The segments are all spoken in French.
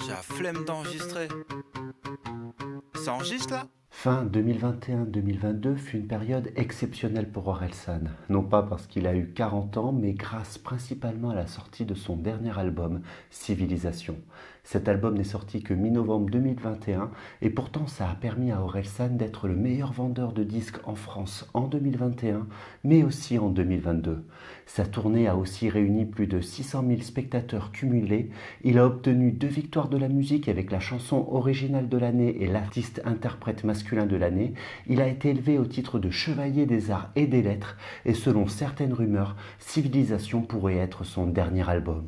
J'ai la flemme d'enregistrer. Ça enregistre là? Fin 2021-2022 fut une période exceptionnelle pour Orelsan, non pas parce qu'il a eu 40 ans, mais grâce principalement à la sortie de son dernier album, Civilisation. Cet album n'est sorti que mi-novembre 2021 et pourtant ça a permis à Orelsan d'être le meilleur vendeur de disques en France en 2021, mais aussi en 2022. Sa tournée a aussi réuni plus de 600 000 spectateurs cumulés. Il a obtenu 2 victoires de la musique avec la chanson originale de l'année et l'artiste interprète masculin de l'année. Il a été élevé au titre de chevalier des arts et des lettres et selon certaines rumeurs, Civilisation pourrait être son dernier album.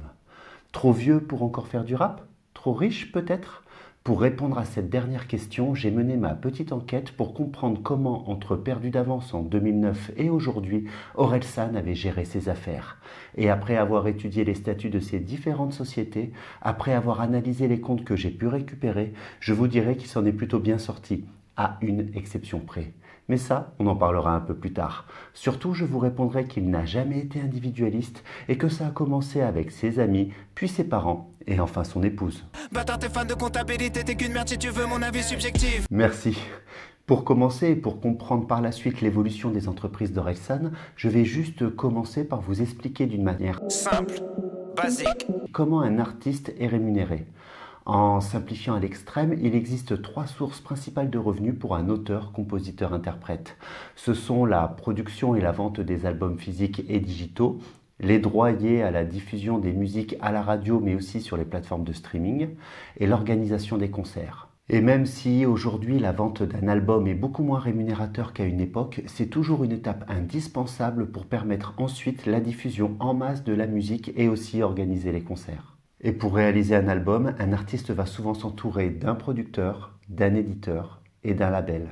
Trop vieux pour encore faire du rap? Trop riche peut-être? Pour répondre à cette dernière question, j'ai mené ma petite enquête pour comprendre comment, entre Perdu d'avance en 2009 et aujourd'hui, Orelsan avait géré ses affaires. Et après avoir étudié les statuts de ces différentes sociétés, après avoir analysé les comptes que j'ai pu récupérer, je vous dirai qu'il s'en est plutôt bien sorti, à une exception près. Mais ça, on en parlera un peu plus tard. Surtout, je vous répondrai qu'il n'a jamais été individualiste et que ça a commencé avec ses amis, puis ses parents et enfin son épouse. Bâtard, t'es fan de comptabilité, t'es qu'une merde si tu veux mon avis subjectif. Merci. Pour commencer et pour comprendre par la suite l'évolution des entreprises d'Orelsan, je vais juste commencer par vous expliquer d'une manière Simple, basique. comment un artiste est rémunéré. En simplifiant à l'extrême, il existe 3 sources principales de revenus pour un auteur, compositeur, interprète. Ce sont la production et la vente des albums physiques et digitaux, les droits liés à la diffusion des musiques à la radio mais aussi sur les plateformes de streaming, et l'organisation des concerts. Et même si aujourd'hui la vente d'un album est beaucoup moins rémunérateur qu'à une époque, c'est toujours une étape indispensable pour permettre ensuite la diffusion en masse de la musique et aussi organiser les concerts. Et pour réaliser un album, un artiste va souvent s'entourer d'un producteur, d'un éditeur et d'un label.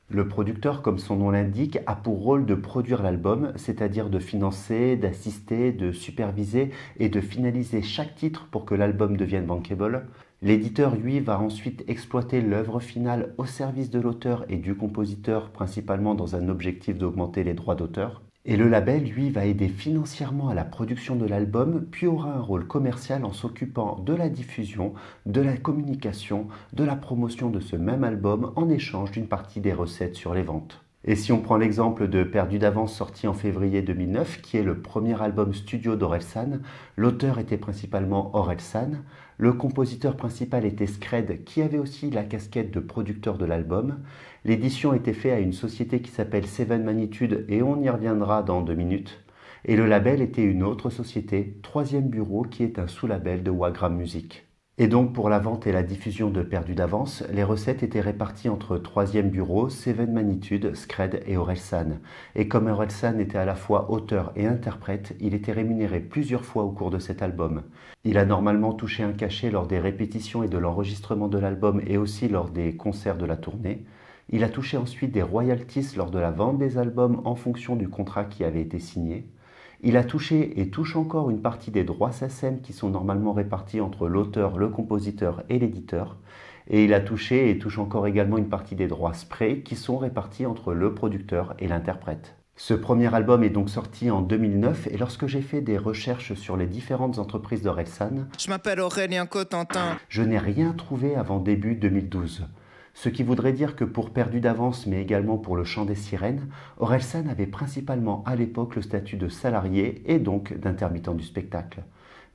Le producteur, comme son nom l'indique, a pour rôle de produire l'album, c'est-à-dire de financer, d'assister, de superviser et de finaliser chaque titre pour que l'album devienne bankable. L'éditeur, lui, va ensuite exploiter l'œuvre finale au service de l'auteur et du compositeur, principalement dans un objectif d'augmenter les droits d'auteur. Et le label, lui, va aider financièrement à la production de l'album, puis aura un rôle commercial en s'occupant de la diffusion, de la communication, de la promotion de ce même album en échange d'une partie des recettes sur les ventes. Et si on prend l'exemple de Perdu d'avance sorti en février 2009, qui est le premier album studio d'Orelsan, l'auteur était principalement Orelsan, le compositeur principal était Skred, qui avait aussi la casquette de producteur de l'album. L'édition était faite à une société qui s'appelle Seven Magnitude et on y reviendra dans 2 minutes. Et le label était une autre société, Troisième Bureau, qui est un sous-label de Wagram Music. Et donc pour la vente et la diffusion de Perdu d'avance, les recettes étaient réparties entre Troisième Bureau, Seven Magnitude, Skred et Orelsan. Et comme Orelsan était à la fois auteur et interprète, il était rémunéré plusieurs fois au cours de cet album. Il a normalement touché un cachet lors des répétitions et de l'enregistrement de l'album et aussi lors des concerts de la tournée. Il a touché ensuite des royalties lors de la vente des albums en fonction du contrat qui avait été signé. Il a touché et touche encore une partie des droits SACEM qui sont normalement répartis entre l'auteur, le compositeur et l'éditeur. Et il a touché et touche encore également une partie des droits Spray qui sont répartis entre le producteur et l'interprète. Ce premier album est donc sorti en 2009 et lorsque j'ai fait des recherches sur les différentes entreprises d'Orelsan, Je m'appelle Aurélien Cotentin. je n'ai rien trouvé avant début 2012. Ce qui voudrait dire que pour Perdu d'avance, mais également pour Le Chant des Sirènes, Orelsan avait principalement à l'époque le statut de salarié et donc d'intermittent du spectacle.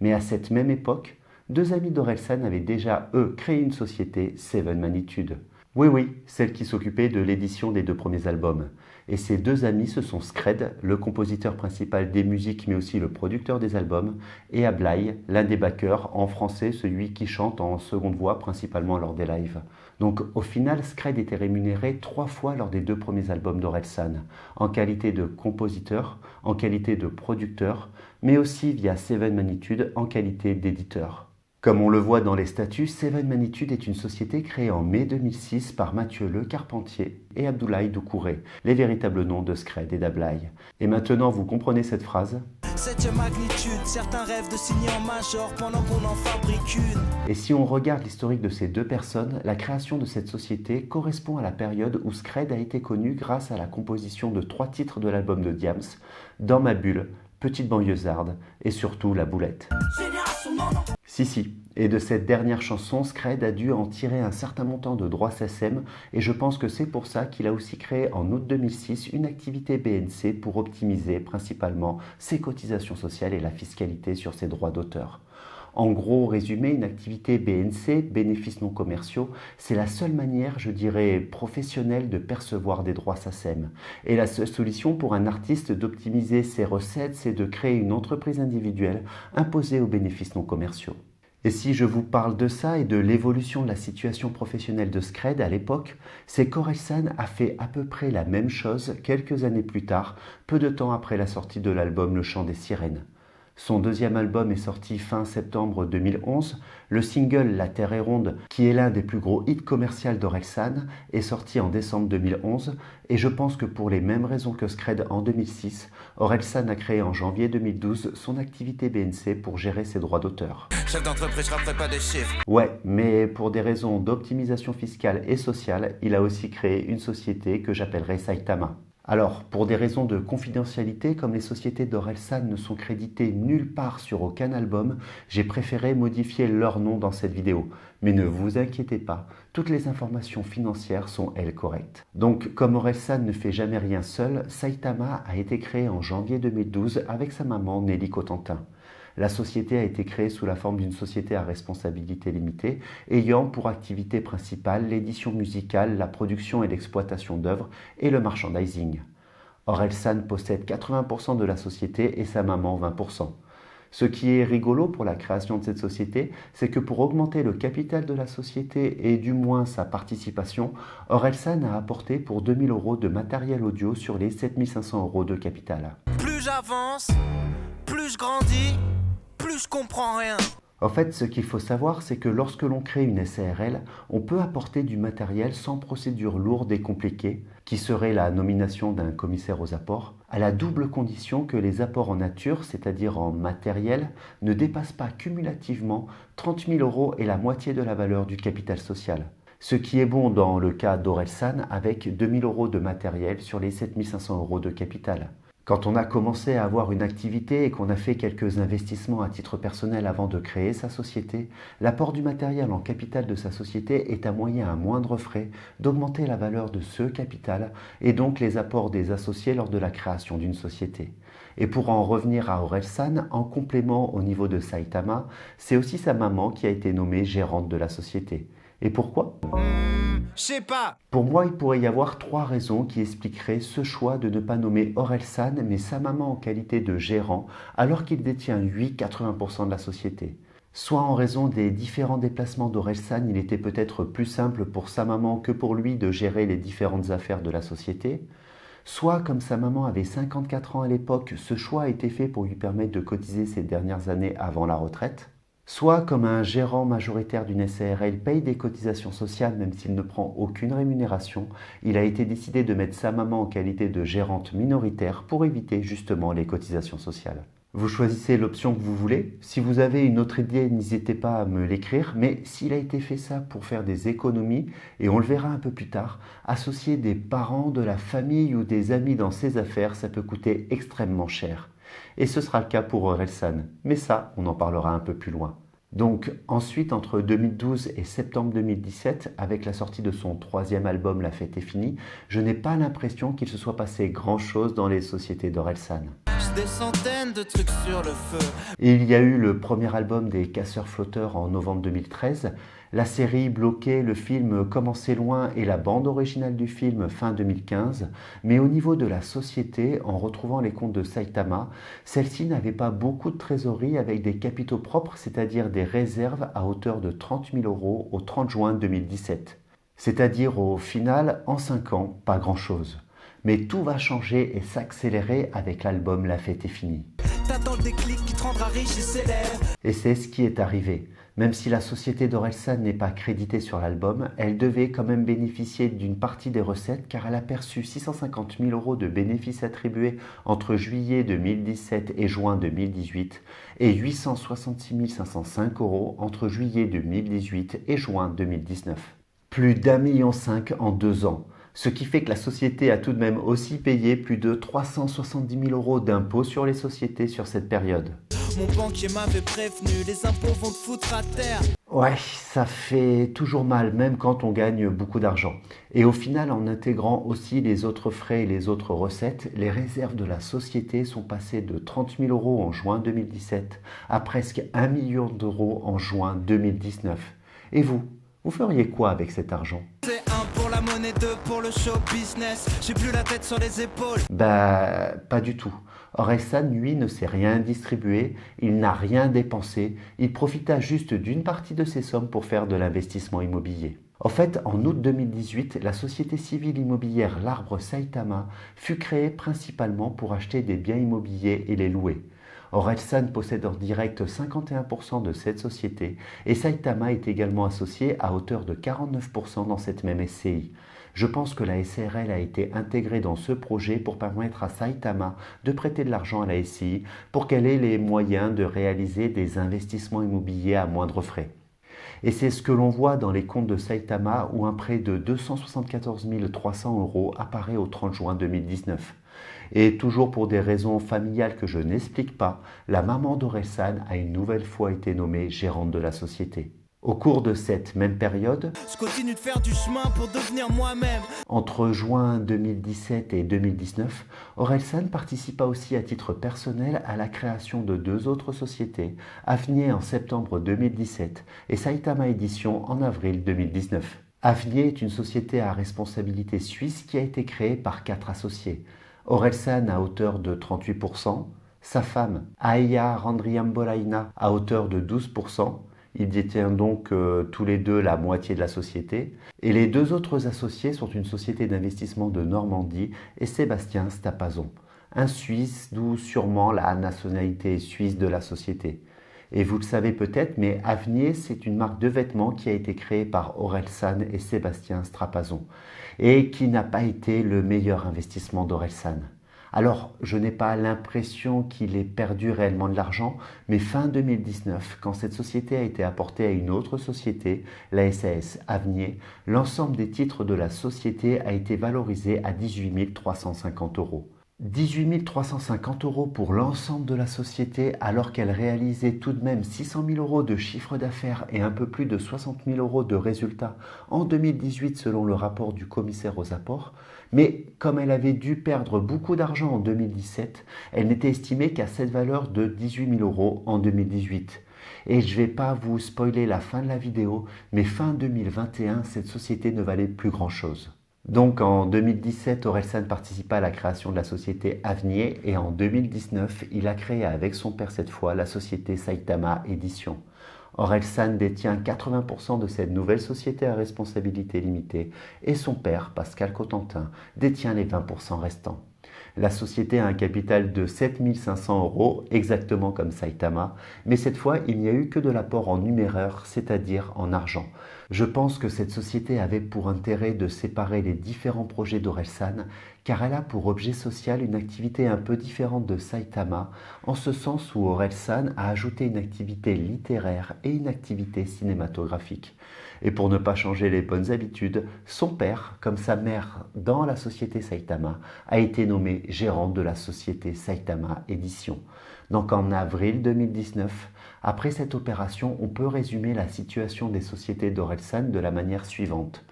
Mais à cette même époque, 2 amis d'Orelsan avaient déjà, eux, créé une société, Seven Magnitude. Oui, celle qui s'occupait de l'édition des 2 premiers albums. Et ces 2 amis, ce sont Skred, le compositeur principal des musiques mais aussi le producteur des albums, et Ablai, l'un des backers, en français celui qui chante en seconde voix principalement lors des lives. Donc au final, Skred était rémunéré 3 fois lors des 2 premiers albums d'Orelsan, en qualité de compositeur, en qualité de producteur, mais aussi via Seven Magnitude en qualité d'éditeur. Comme on le voit dans les statuts, Seven Magnitude est une société créée en mai 2006 par Mathieu Le Carpentier et Abdoulaye Doucouré, les véritables noms de Skred et d'Ablai. Et maintenant, vous comprenez cette phrase ? 7e magnitude, certains rêvent de signer en major pendant qu'on en fabrique une. Et si on regarde l'historique de ces 2 personnes, la création de cette société correspond à la période où Skred a été connu grâce à la composition de 3 titres de l'album de Diams, Dans ma bulle, Petite banlieusarde et surtout La Boulette. Génération Si. Et de cette dernière chanson, Skred a dû en tirer un certain montant de droits SACEM et je pense que c'est pour ça qu'il a aussi créé en août 2006 une activité BNC pour optimiser principalement ses cotisations sociales et la fiscalité sur ses droits d'auteur. En gros, résumé, une activité BNC, bénéfices non commerciaux, c'est la seule manière, je dirais, professionnelle de percevoir des droits SACEM. Et la seule solution pour un artiste d'optimiser ses recettes, c'est de créer une entreprise individuelle imposée aux bénéfices non commerciaux. Et si je vous parle de ça et de l'évolution de la situation professionnelle de Skred à l'époque, c'est qu'Orelsan a fait à peu près la même chose quelques années plus tard, peu de temps après la sortie de l'album Le Chant des Sirènes. Son deuxième album est sorti fin septembre 2011. Le single La Terre est ronde, qui est l'un des plus gros hits commerciaux d'Orelsan, est sorti en décembre 2011. Et je pense que pour les mêmes raisons que Skred en 2006, Orelsan a créé en janvier 2012 son activité BNC pour gérer ses droits d'auteur. Chef d'entreprise, je rapperai pas des chiffres. Ouais, mais pour des raisons d'optimisation fiscale et sociale, il a aussi créé une société que j'appellerai Saitama. Alors, pour des raisons de confidentialité, comme les sociétés d'Orelsan ne sont créditées nulle part sur aucun album, j'ai préféré modifier leur nom dans cette vidéo. Mais ne vous inquiétez pas, toutes les informations financières sont, elles, correctes. Donc, comme Orelsan ne fait jamais rien seul, Saitama a été créé en janvier 2012 avec sa maman Nelly Cotentin. La société a été créée sous la forme d'une société à responsabilité limitée, ayant pour activité principale l'édition musicale, la production et l'exploitation d'œuvres et le merchandising. Orelsan possède 80% de la société et sa maman 20%. Ce qui est rigolo pour la création de cette société, c'est que pour augmenter le capital de la société et du moins sa participation, Orelsan a apporté pour 2 000 € de matériel audio sur les 7 500 € de capital. Plus j'avance, plus je grandis, plus je comprends rien. En fait, ce qu'il faut savoir, c'est que lorsque l'on crée une SARL, on peut apporter du matériel sans procédure lourde et compliquée, qui serait la nomination d'un commissaire aux apports, à la double condition que les apports en nature, c'est-à-dire en matériel, ne dépassent pas cumulativement 30 000 € et la moitié de la valeur du capital social. Ce qui est bon dans le cas d'Orelsan avec 2 000 € de matériel sur les 7 500 € de capital. Quand on a commencé à avoir une activité et qu'on a fait quelques investissements à titre personnel avant de créer sa société, l'apport du matériel en capital de sa société est un moyen à moindre frais d'augmenter la valeur de ce capital et donc les apports des associés lors de la création d'une société. Et pour en revenir à Orelsan, en complément au niveau de Saitama, c'est aussi sa maman qui a été nommée gérante de la société. Et pourquoi ? Je sais pas. Pour moi, il pourrait y avoir 3 raisons qui expliqueraient ce choix de ne pas nommer Orelsan, mais sa maman en qualité de gérant, alors qu'il détient, lui, 80% de la société. Soit en raison des différents déplacements d'Orelsan, il était peut-être plus simple pour sa maman que pour lui de gérer les différentes affaires de la société. Soit, comme sa maman avait 54 ans à l'époque, ce choix a été fait pour lui permettre de cotiser ces dernières années avant la retraite. Soit, comme un gérant majoritaire d'une SARL paye des cotisations sociales même s'il ne prend aucune rémunération, il a été décidé de mettre sa maman en qualité de gérante minoritaire pour éviter justement les cotisations sociales. Vous choisissez l'option que vous voulez. Si vous avez une autre idée, n'hésitez pas à me l'écrire. Mais s'il a été fait ça pour faire des économies, et on le verra un peu plus tard, associer des parents, de la famille ou des amis dans ses affaires, ça peut coûter extrêmement cher. Et ce sera le cas pour Orelsan. Mais ça, on en parlera un peu plus loin. Donc ensuite, entre 2012 et septembre 2017, avec la sortie de son 3e album La Fête est finie, je n'ai pas l'impression qu'il se soit passé grand-chose dans les sociétés d'Orelsan. J'ai des centaines de trucs sur le feu. Il y a eu le premier album des Casseurs Flotteurs en novembre 2013, la série Bloqué, le film Comment c'est loin et la bande originale du film fin 2015, mais au niveau de la société, en retrouvant les comptes de Saitama, celle-ci n'avait pas beaucoup de trésorerie avec des capitaux propres, c'est-à-dire des réserves à hauteur de 30 000 € au 30 juin 2017. C'est-à-dire au final, en 5 ans, pas grand-chose. Mais tout va changer et s'accélérer avec l'album La Fête est finie. T'attends le déclic qui te rendra riche et célèbre. Et c'est ce qui est arrivé. Même si la société d'Orelsan n'est pas créditée sur l'album, elle devait quand même bénéficier d'une partie des recettes car elle a perçu 650 000 € de bénéfices attribués entre juillet 2017 et juin 2018 et 866 505 € entre juillet 2018 et juin 2019. Plus d'1,5 million en 2 ans. Ce qui fait que la société a tout de même aussi payé plus de 370 000 € d'impôts sur les sociétés sur cette période. Mon banquier m'avait prévenu, les impôts vont te foutre à terre. Ouais, ça fait toujours mal, même quand on gagne beaucoup d'argent. Et au final, en intégrant aussi les autres frais et les autres recettes, les réserves de la société sont passées de 30 000 euros en juin 2017 à presque 1 million d'euros en juin 2019. Et vous feriez quoi avec cet argent? C'est un pour la monnaie, deux pour le show business. J'ai plus la tête sur les épaules. Bah, pas du tout. Orelsan, lui, ne s'est rien distribué, il n'a rien dépensé, il profita juste d'une partie de ces sommes pour faire de l'investissement immobilier. En fait, en août 2018, la société civile immobilière L'Arbre Saitama fut créée principalement pour acheter des biens immobiliers et les louer. Orelsan possède en direct 51% de cette société et Saitama est également associé à hauteur de 49% dans cette même SCI. Je pense que la SARL a été intégrée dans ce projet pour permettre à Saitama de prêter de l'argent à la SCI pour qu'elle ait les moyens de réaliser des investissements immobiliers à moindre frais. Et c'est ce que l'on voit dans les comptes de Saitama où un prêt de 274 300 euros apparaît au 30 juin 2019. Et toujours pour des raisons familiales que je n'explique pas, la maman d'Orelsan a une nouvelle fois été nommée gérante de la société. Au cours de cette même période, Je continue de faire du chemin pour devenir moi-même. entre juin 2017 et 2019, Orelsan participa aussi à titre personnel à la création de deux autres sociétés, Avnier en septembre 2017 et Saitama Édition en avril 2019. Avnier est une société à responsabilité suisse qui a été créée par 4 associés. Orelsan à hauteur de 38%, sa femme Aya Randriambolaina à hauteur de 12%, il détient donc tous les deux la moitié de la société. Et les deux autres associés sont une société d'investissement de Normandie et Sébastien Stapazon, un Suisse, d'où sûrement la nationalité suisse de la société. Et vous le savez peut-être, mais Avnier, c'est une marque de vêtements qui a été créée par Orelsan et Sébastien Stapazon et qui n'a pas été le meilleur investissement d'Orelsan. Alors, je n'ai pas l'impression qu'il ait perdu réellement de l'argent, mais fin 2019, quand cette société a été apportée à une autre société, la SAS Avnier, l'ensemble des titres de la société a été valorisé à 18 350 euros. 18 350 euros pour l'ensemble de la société alors qu'elle réalisait tout de même 600 000 euros de chiffre d'affaires et un peu plus de 60 000 euros de résultats en 2018 selon le rapport du commissaire aux apports. Mais comme elle avait dû perdre beaucoup d'argent en 2017, elle n'était estimée qu'à cette valeur de 18 000 euros en 2018. Et je ne vais pas vous spoiler la fin de la vidéo, mais fin 2021, cette société ne valait plus grand-chose. Donc en 2017, Orelsan participa à la création de la société Avnier et en 2019, il a créé avec son père cette fois la société Saitama Édition. Orelsan détient 80% de cette nouvelle société à responsabilité limitée et son père, Pascal Cotentin, détient les 20% restants. La société a un capital de 7 500 euros, exactement comme Saitama, mais cette fois, il n'y a eu que de l'apport en numéraire, c'est-à-dire en argent. Je pense que cette société avait pour intérêt de séparer les différents projets d'Orelsan, car elle a pour objet social une activité un peu différente de Saitama, en ce sens où Orelsan a ajouté une activité littéraire et une activité cinématographique. Et pour ne pas changer les bonnes habitudes, son père, comme sa mère dans la société Saitama, a été nommé gérant de la société Saitama Édition. Donc en avril 2019, après cette opération, on peut résumer la situation des sociétés d'Orelsan de la manière suivante.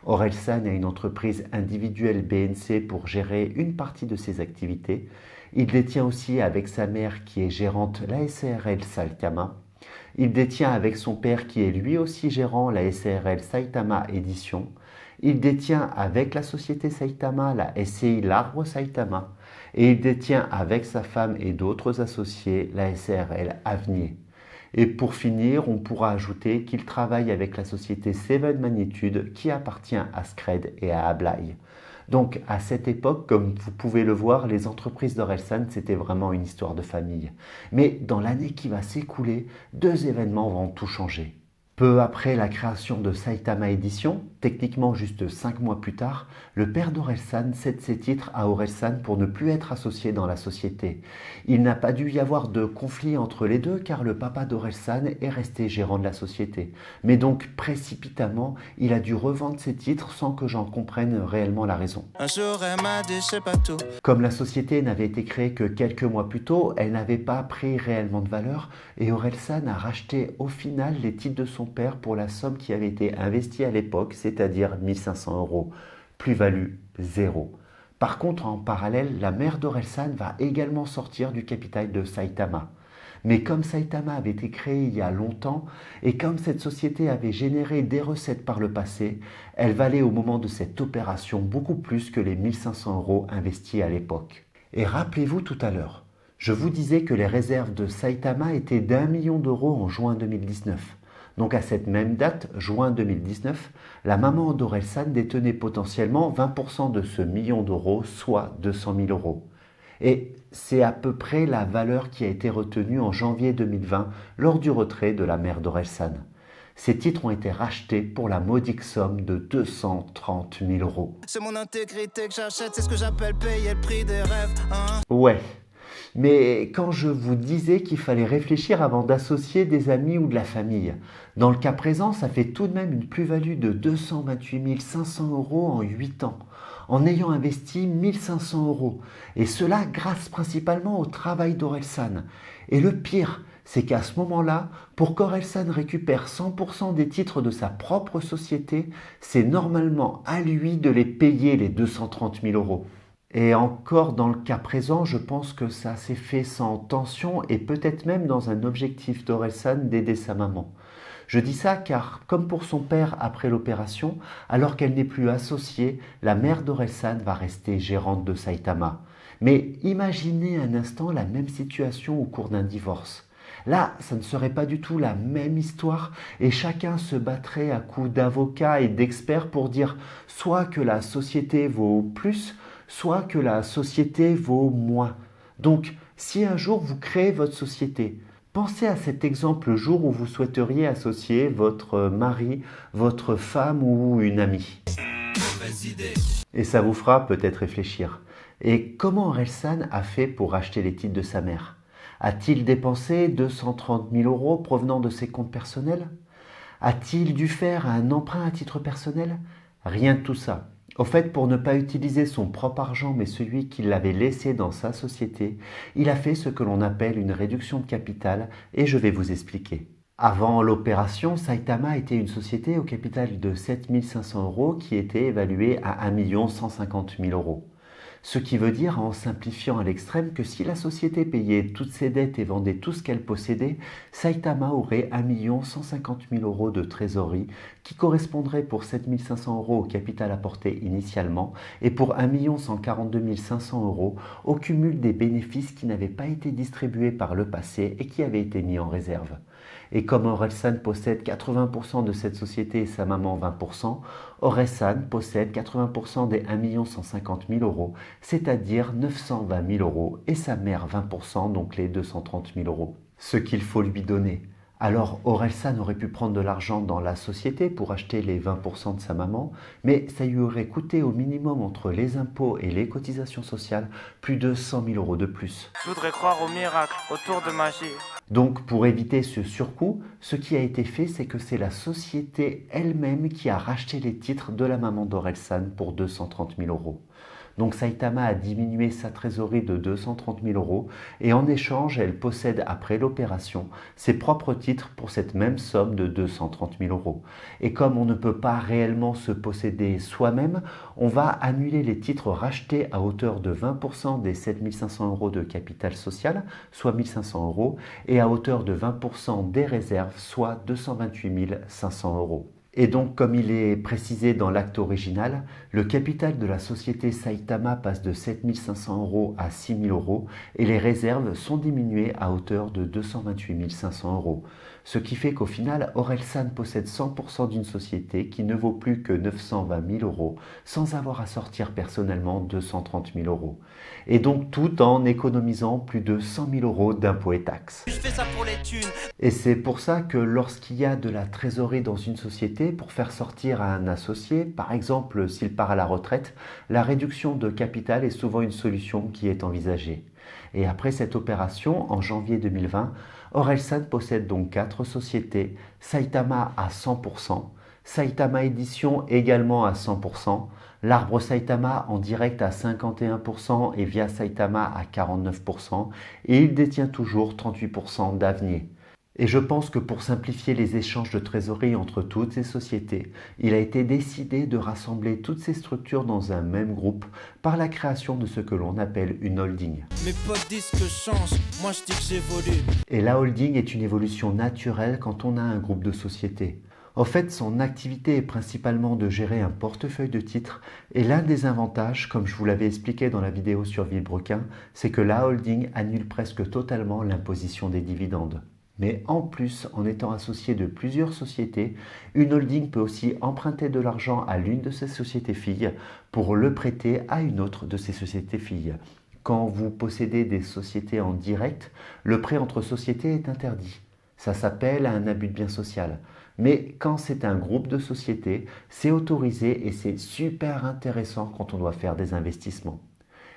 Orelsan a une entreprise individuelle BNC pour gérer une partie de ses activités. Il détient aussi avec sa mère qui est gérante la SARL Saitama. Il détient avec son père qui est lui aussi gérant la SARL Saitama Édition. Il détient avec la société Saitama la SCI L'Arbre Saitama. Et il détient avec sa femme et d'autres associés la SARL Avnier. Et pour finir, on pourra ajouter qu'il travaille avec la société Seven Magnitude qui appartient à Scred et à Ablaye. Donc à cette époque, comme vous pouvez le voir, les entreprises d'Orelsan, c'était vraiment une histoire de famille. Mais dans l'année qui va s'écouler, deux événements vont tout changer. Peu après la création de Saitama Édition, techniquement juste 5 mois plus tard, le père d'Orelsan cède ses titres à Orelsan pour ne plus être associé dans la société. Il n'a pas dû y avoir de conflit entre les deux car le papa d'Orelsan est resté gérant de la société. Mais donc précipitamment, il a dû revendre ses titres sans que j'en comprenne réellement la raison. Un jour elle m'a dit je sais pas tout. Comme la société n'avait été créée que quelques mois plus tôt, elle n'avait pas pris réellement de valeur et Orelsan a racheté au final les titres de son père pour la somme qui avait été investie à l'époque, c'est-à-dire 1500 €. Plus-value, zéro. Par contre, en parallèle, la mère d'Orelsan va également sortir du capital de Saitama. Mais comme Saitama avait été créé il y a longtemps et comme cette société avait généré des recettes par le passé, elle valait au moment de cette opération beaucoup plus que les 1500 € investis à l'époque. Et rappelez-vous tout à l'heure, je vous disais que les réserves de Saitama étaient d'1 million d'euros en juin 2019. Donc à cette même date, juin 2019, la maman d'Orelsan détenait potentiellement 20% de ce million d'euros, soit 200 000 €. Et c'est à peu près la valeur qui a été retenue en janvier 2020 lors du retrait de la mère d'Orelsan. Ces titres ont été rachetés pour la modique somme de 230 000 €. C'est mon intégrité que j'achète, c'est ce que j'appelle payer le prix des rêves, hein. Ouais, mais quand je vous disais qu'il fallait réfléchir avant d'associer des amis ou de la famille, dans le cas présent, ça fait tout de même une plus-value de 228 500 € en 8 ans, en ayant investi 1500 €, et cela grâce principalement au travail d'Orelsan. Et le pire, c'est qu'à ce moment-là, pour qu'Orelsan récupère 100% des titres de sa propre société, c'est normalement à lui de les payer les 230 000 €. Et encore dans le cas présent, je pense que ça s'est fait sans tension et peut-être même dans un objectif d'Orelsan d'aider sa maman. Je dis ça car, comme pour son père après l'opération, alors qu'elle n'est plus associée, la mère d'Orelsan va rester gérante de Saitama. Mais imaginez un instant la même situation au cours d'un divorce. Là, ça ne serait pas du tout la même histoire et chacun se battrait à coups d'avocats et d'experts pour dire soit que la société vaut plus, soit que la société vaut moins. Donc, si un jour vous créez votre société, pensez à cet exemple le jour où vous souhaiteriez associer votre mari, votre femme ou une amie. Et ça vous fera peut-être réfléchir. Et comment Orelsan a fait pour acheter les titres de sa mère ? A-t-il dépensé 230 000 € provenant de ses comptes personnels ? A-t-il dû faire un emprunt à titre personnel ? Rien de tout ça. Au fait, pour ne pas utiliser son propre argent mais celui qu'il avait laissé dans sa société, il a fait ce que l'on appelle une réduction de capital et je vais vous expliquer. Avant l'opération, Saitama était une société au capital de 7 500 € qui était évaluée à 1 150 000 €. Ce qui veut dire, en simplifiant à l'extrême, que si la société payait toutes ses dettes et vendait tout ce qu'elle possédait, Saitama aurait 1 150 000 € de trésorerie, qui correspondrait pour 7 500 € au capital apporté initialement et pour 1 142 500 € au cumul des bénéfices qui n'avaient pas été distribués par le passé et qui avaient été mis en réserve. Et comme Orelsan possède 80% de cette société et sa maman 20%, Orelsan possède 80% des 1 150 000 €, c'est-à-dire 920 000 € et sa mère 20%, donc les 230 000 €. Ce qu'il faut lui donner. Alors Orelsan aurait pu prendre de l'argent dans la société pour acheter les 20% de sa maman, mais ça lui aurait coûté au minimum entre les impôts et les cotisations sociales plus de 100 000 € de plus. Je voudrais croire au miracle, au tour de magie. Donc pour éviter ce surcoût, ce qui a été fait, c'est que c'est la société elle-même qui a racheté les titres de la maman d'Orelsan pour 230 000 €. Donc Saitama a diminué sa trésorerie de 230 000 € et en échange, elle possède après l'opération ses propres titres pour cette même somme de 230 000 €. Et comme on ne peut pas réellement se posséder soi-même, on va annuler les titres rachetés à hauteur de 20% des 7 500 € de capital social, soit 1 500 €, et à hauteur de 20% des réserves, soit 228 500 €. Et donc, comme il est précisé dans l'acte original, le capital de la société Saitama passe de 7 500 € à 6 000 € et les réserves sont diminuées à hauteur de 228 500 €. Ce qui fait qu'au final, Orelsan possède 100% d'une société qui ne vaut plus que 920 000 euros sans avoir à sortir personnellement 230 000 euros. Et donc tout en économisant plus de 100 000 euros d'impôts et taxes. Je fais ça pour les thunes. Et c'est pour ça que lorsqu'il y a de la trésorerie dans une société, pour faire sortir un associé, par exemple s'il part à la retraite, la réduction de capital est souvent une solution qui est envisagée. Et après cette opération, en janvier 2020, Orelsan possède donc 4 sociétés, Saitama à 100%, Saitama Édition également à 100%, l'Arbre Saitama en direct à 51% et via Saitama à 49%, et il détient toujours 38% d'Avenir. Et je pense que pour simplifier les échanges de trésorerie entre toutes ces sociétés, il a été décidé de rassembler toutes ces structures dans un même groupe par la création de ce que l'on appelle une holding. Mes potes disent que je change, moi je dis que j'évolue. Et la holding est une évolution naturelle quand on a un groupe de sociétés. En fait, son activité est principalement de gérer un portefeuille de titres et l'un des avantages, comme je vous l'avais expliqué dans la vidéo sur Villebrequin, c'est que la holding annule presque totalement l'imposition des dividendes. Mais en plus, en étant associé de plusieurs sociétés, une holding peut aussi emprunter de l'argent à l'une de ses sociétés filles pour le prêter à une autre de ses sociétés filles. Quand vous possédez des sociétés en direct, le prêt entre sociétés est interdit. Ça s'appelle un abus de bien social. Mais quand c'est un groupe de sociétés, c'est autorisé et c'est super intéressant quand on doit faire des investissements.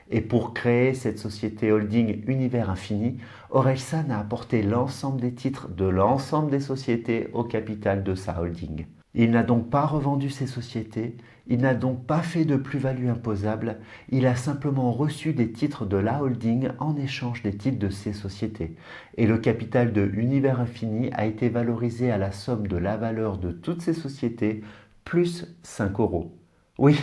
Et pour créer cette société holding Univers Infini, Orelsan a apporté l'ensemble des titres de l'ensemble des sociétés au capital de sa holding. Il n'a donc pas revendu ses sociétés, il n'a donc pas fait de plus-value imposable, il a simplement reçu des titres de la holding en échange des titres de ses sociétés. Et le capital de Univers Infini a été valorisé à la somme de la valeur de toutes ces sociétés, plus 5 euros. Oui,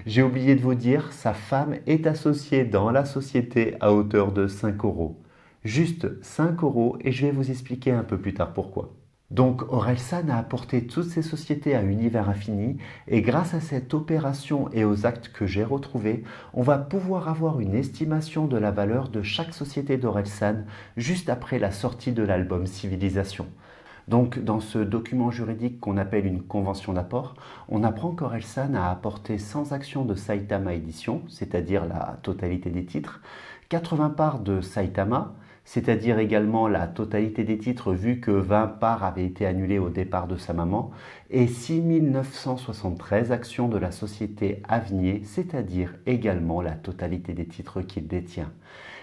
j'ai oublié de vous dire, sa femme est associée dans la société à hauteur de 5 euros. Juste 5 euros et je vais vous expliquer un peu plus tard pourquoi. Donc Orelsan a apporté toutes ces sociétés à Univers Infini et grâce à cette opération et aux actes que j'ai retrouvés, on va pouvoir avoir une estimation de la valeur de chaque société d'Orelsan juste après la sortie de l'album Civilisation. Donc, dans ce document juridique qu'on appelle une convention d'apport, on apprend qu'Orelsan a apporté 100 actions de Saitama Édition, c'est-à-dire la totalité des titres, 80 parts de Saitama, c'est-à-dire également la totalité des titres vu que 20 parts avaient été annulées au départ de sa maman, et 6 973 actions de la société Avenir, c'est-à-dire également la totalité des titres qu'il détient.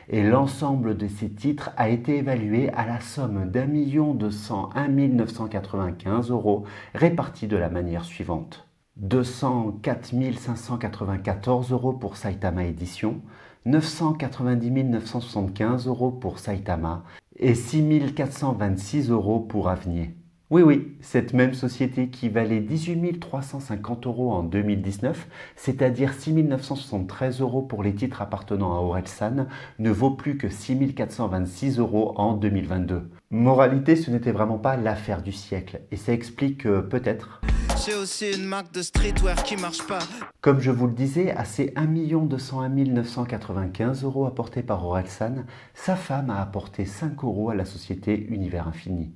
Et l'ensemble de ces titres a été évalué à la somme d'1 201 995 euros répartis de la manière suivante. 204 594 euros pour Saitama Édition, 990 975 euros pour Saitama et 6 426 euros pour Avenir. Oui, cette même société qui valait 18 350 euros en 2019, c'est-à-dire 6 973 euros pour les titres appartenant à Orelsan, ne vaut plus que 6 426 euros en 2022. Moralité, ce n'était vraiment pas l'affaire du siècle, et ça explique peut-être... J'ai aussi une marque de streetwear qui marche pas. Comme je vous le disais, à ces 1 201 995 euros apportés par Orelsan, sa femme a apporté 5 euros à la société Univers Infini.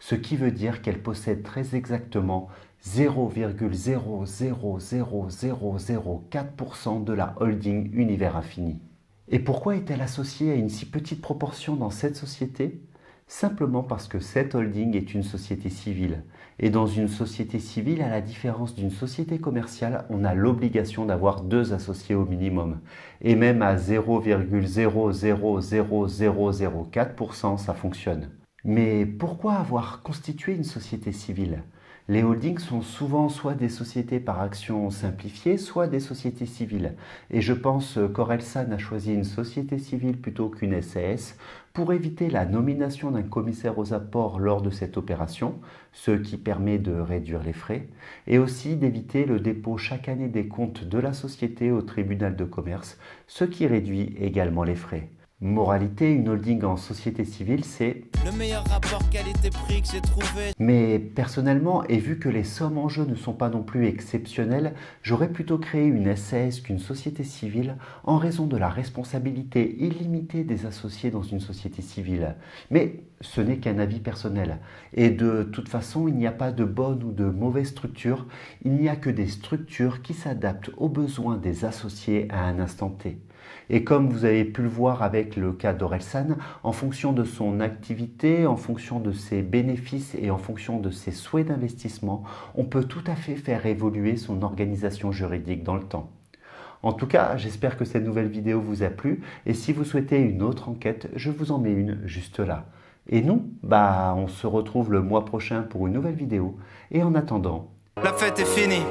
Ce qui veut dire qu'elle possède très exactement 0,000004% de la holding Univers Infini. Et pourquoi est-elle associée à une si petite proportion dans cette société ? Simplement parce que cette holding est une société civile. Et dans une société civile, à la différence d'une société commerciale, on a l'obligation d'avoir 2 associés au minimum. Et même à 0,000004%, ça fonctionne. Mais pourquoi avoir constitué une société civile ? Les holdings sont souvent soit des sociétés par action simplifiées, soit des sociétés civiles. Et je pense qu'Orelsan a choisi une société civile plutôt qu'une SAS pour éviter la nomination d'un commissaire aux apports lors de cette opération, ce qui permet de réduire les frais, et aussi d'éviter le dépôt chaque année des comptes de la société au tribunal de commerce, ce qui réduit également les frais. Moralité, une holding en société civile, c'est... Le meilleur rapport qualité-prix que j'ai trouvé. Mais personnellement, et vu que les sommes en jeu ne sont pas non plus exceptionnelles, j'aurais plutôt créé une SAS qu'une société civile en raison de la responsabilité illimitée des associés dans une société civile. Mais ce n'est qu'un avis personnel. Et de toute façon, il n'y a pas de bonne ou de mauvaise structure, il n'y a que des structures qui s'adaptent aux besoins des associés à un instant T. Et comme vous avez pu le voir avec le cas d'Orelsan, en fonction de son activité, en fonction de ses bénéfices et en fonction de ses souhaits d'investissement, on peut tout à fait faire évoluer son organisation juridique dans le temps. En tout cas, j'espère que cette nouvelle vidéo vous a plu et si vous souhaitez une autre enquête, je vous en mets une juste là. Et nous, on se retrouve le mois prochain pour une nouvelle vidéo et en attendant... La fête est finie.